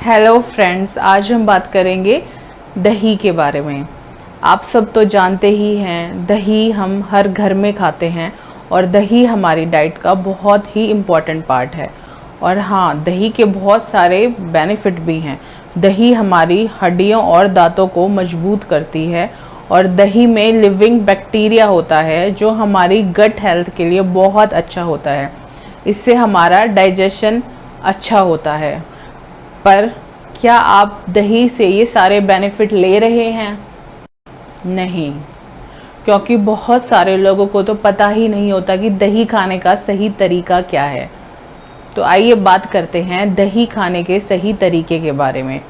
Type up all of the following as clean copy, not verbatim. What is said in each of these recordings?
Hello friends, आज हम बात करेंगे दही के बारे में। आप सब तो जानते ही हैं, दही हम हर घर में खाते हैं और दही हमारी डाइट का बहुत ही इम्पॉर्टेंट पार्ट है। और हाँ, दही के बहुत सारे बेनिफिट भी हैं। दही हमारी हड्डियों और दांतों को मजबूत करती है और दही में लिविंग बैक्टीरिया होता है जो हमारी गट हेल्थ के लिए बहुत अच्छा होता है। इससे हमारा डाइजेशन अच्छा होता है। पर क्या आप दही से ये सारे बेनिफिट ले रहे हैं? नहीं, क्योंकि बहुत सारे लोगों को तो पता ही नहीं होता कि दही खाने का सही तरीका क्या है। तो आइए बात करते हैं दही खाने के सही तरीके के बारे में।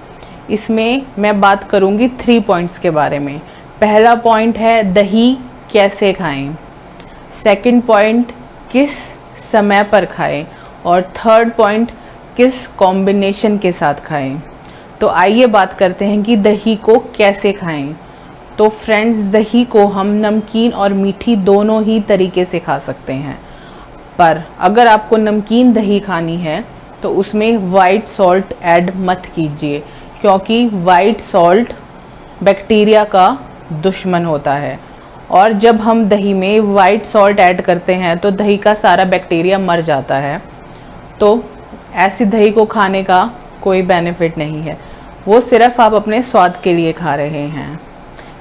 इसमें मैं बात करूंगी 3 पॉइंट्स के बारे में। पहला पॉइंट है दही कैसे खाएं, सेकंड पॉइंट किस समय पर खाएं और थर्ड पॉइंट किस कॉम्बिनेशन के साथ खाएं। तो आइए बात करते हैं कि दही को कैसे खाएं। तो फ्रेंड्स, दही को हम नमकीन और मीठी दोनों ही तरीके से खा सकते हैं। पर अगर आपको नमकीन दही खानी है तो उसमें वाइट सॉल्ट ऐड मत कीजिए, क्योंकि वाइट सॉल्ट बैक्टीरिया का दुश्मन होता है। और जब हम दही में वाइट सॉल्ट ऐड करते हैं तो दही का सारा बैक्टीरिया मर जाता है। तो ऐसी दही को खाने का कोई बेनिफिट नहीं है, वो सिर्फ आप अपने स्वाद के लिए खा रहे हैं।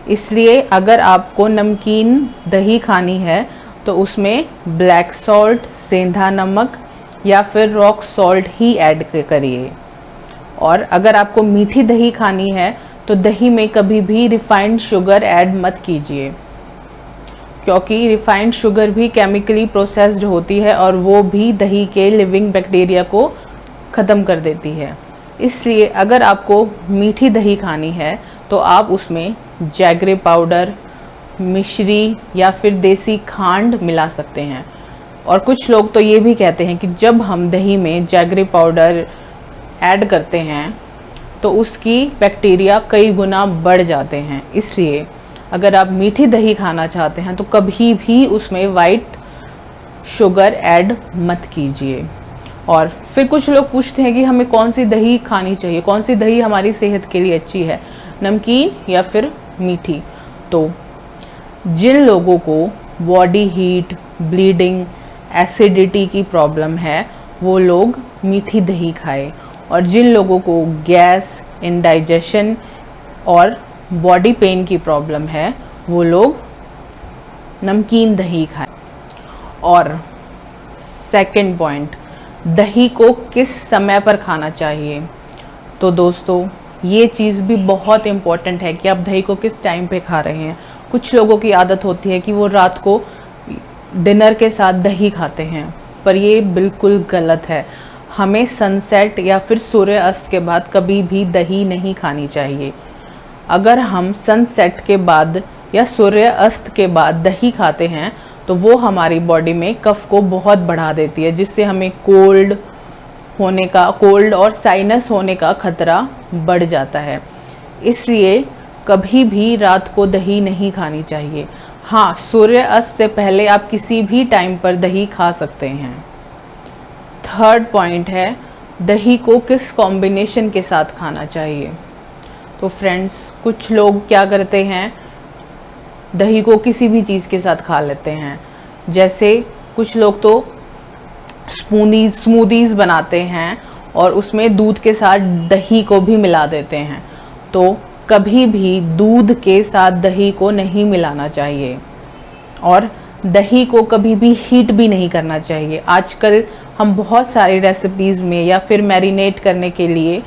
इसलिए अगर आपको नमकीन दही खानी है तो उसमें ब्लैक सॉल्ट, सेंधा नमक या फिर रॉक सॉल्ट ही ऐड करिए। और अगर आपको मीठी दही खानी है तो दही में कभी भी रिफाइंड शुगर ऐड मत कीजिए, क्योंकि रिफाइंड शुगर भी केमिकली प्रोसेस्ड होती है और वो भी दही के लिविंग बैक्टीरिया को ख़त्म कर देती है। इसलिए अगर आपको मीठी दही खानी है तो आप उसमें जैगरी पाउडर, मिश्री या फिर देसी खांड मिला सकते हैं। और कुछ लोग तो ये भी कहते हैं कि जब हम दही में जैगरी पाउडर ऐड करते हैं तो उसकी बैक्टीरिया कई गुना बढ़ जाते हैं। इसलिए अगर आप मीठी दही खाना चाहते हैं तो कभी भी उसमें वाइट शुगर ऐड मत कीजिए। और फिर कुछ लोग पूछते हैं कि हमें कौन सी दही खानी चाहिए, कौन सी दही हमारी सेहत के लिए अच्छी है, नमकीन या फिर मीठी। तो जिन लोगों को बॉडी हीट, ब्लीडिंग, एसिडिटी की प्रॉब्लम है वो लोग मीठी दही खाएं। और जिन लोगों को गैस, इंडाइजेशन और बॉडी पेन की प्रॉब्लम है वो लोग नमकीन दही खाएं। और सेकंड पॉइंट, दही को किस समय पर खाना चाहिए। तो दोस्तों, ये चीज़ भी बहुत इम्पॉर्टेंट है कि आप दही को किस टाइम पे खा रहे हैं। कुछ लोगों की आदत होती है कि वो रात को डिनर के साथ दही खाते हैं, पर ये बिल्कुल गलत है। हमें सनसेट या फिर सूर्य अस्त के बाद कभी भी दही नहीं खानी चाहिए। अगर हम सनसेट के बाद या सूर्य अस्त के बाद दही खाते हैं तो वो हमारी बॉडी में कफ को बहुत बढ़ा देती है, जिससे हमें कोल्ड और साइनस होने का खतरा बढ़ जाता है। इसलिए कभी भी रात को दही नहीं खानी चाहिए। हाँ, सूर्य अस्त से पहले आप किसी भी टाइम पर दही खा सकते हैं। थर्ड पॉइंट है दही को किस कॉम्बिनेशन के साथ खाना चाहिए। तो फ्रेंड्स, कुछ लोग क्या करते हैं, दही को किसी भी चीज़ के साथ खा लेते हैं। जैसे कुछ लोग तो स्मूदीज़ बनाते हैं और उसमें दूध के साथ दही को भी मिला देते हैं। तो कभी भी दूध के साथ दही को नहीं मिलाना चाहिए और दही को कभी भी हीट भी नहीं करना चाहिए। आजकल हम बहुत सारी रेसिपीज़ में या फिर मैरिनेट करने के लिए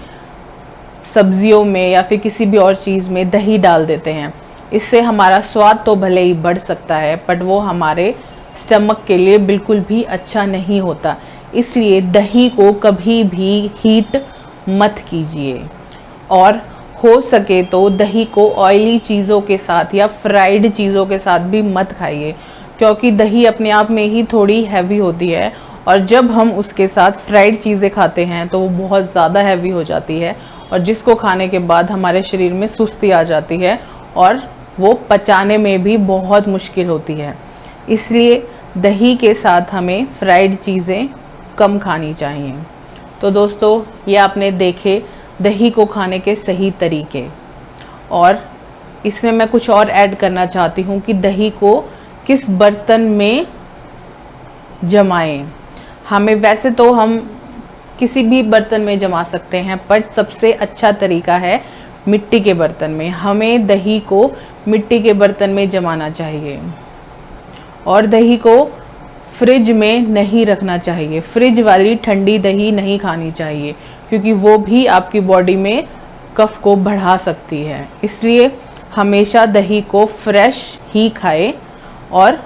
सब्जियों में या फिर किसी भी और चीज़ में दही डाल देते हैं। इससे हमारा स्वाद तो भले ही बढ़ सकता है, बट वो हमारे स्टमक के लिए बिल्कुल भी अच्छा नहीं होता। इसलिए दही को कभी भी हीट मत कीजिए। और हो सके तो दही को ऑयली चीज़ों के साथ या फ्राइड चीज़ों के साथ भी मत खाइए, क्योंकि दही अपने आप में ही थोड़ी हैवी होती है और जब हम उसके साथ फ्राइड चीज़ें खाते हैं तो वो बहुत ज़्यादा हैवी हो जाती है और जिसको खाने के बाद हमारे शरीर में सुस्ती आ जाती है और वो पचाने में भी बहुत मुश्किल होती है। इसलिए दही के साथ हमें फ्राइड चीज़ें कम खानी चाहिए। तो दोस्तों, ये आपने देखे दही को खाने के सही तरीके। और इसमें मैं कुछ और ऐड करना चाहती हूँ कि दही को किस बर्तन में जमाएं। हमें वैसे तो हम किसी भी बर्तन में जमा सकते हैं, बट सबसे अच्छा तरीका है मिट्टी के बर्तन में। हमें दही को मिट्टी के बर्तन में जमाना चाहिए और दही को फ्रिज में नहीं रखना चाहिए। फ्रिज वाली ठंडी दही नहीं खानी चाहिए क्योंकि वो भी आपकी बॉडी में कफ को बढ़ा सकती है। इसलिए हमेशा दही को फ्रेश ही खाएं और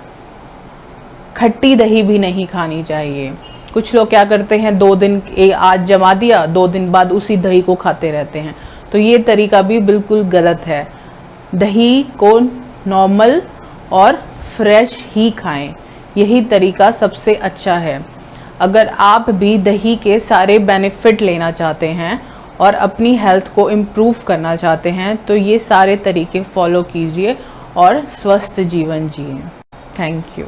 खट्टी दही भी नहीं खानी चाहिए। कुछ लोग क्या करते हैं, 2 दिन आज जमा दिया, 2 दिन बाद उसी दही को खाते रहते हैं, तो ये तरीका भी बिल्कुल गलत है। दही को नॉर्मल और फ्रेश ही खाएं, यही तरीका सबसे अच्छा है। अगर आप भी दही के सारे बेनिफिट लेना चाहते हैं और अपनी हेल्थ को इम्प्रूव करना चाहते हैं तो ये सारे तरीके फॉलो कीजिए और स्वस्थ जीवन जिए। Thank you.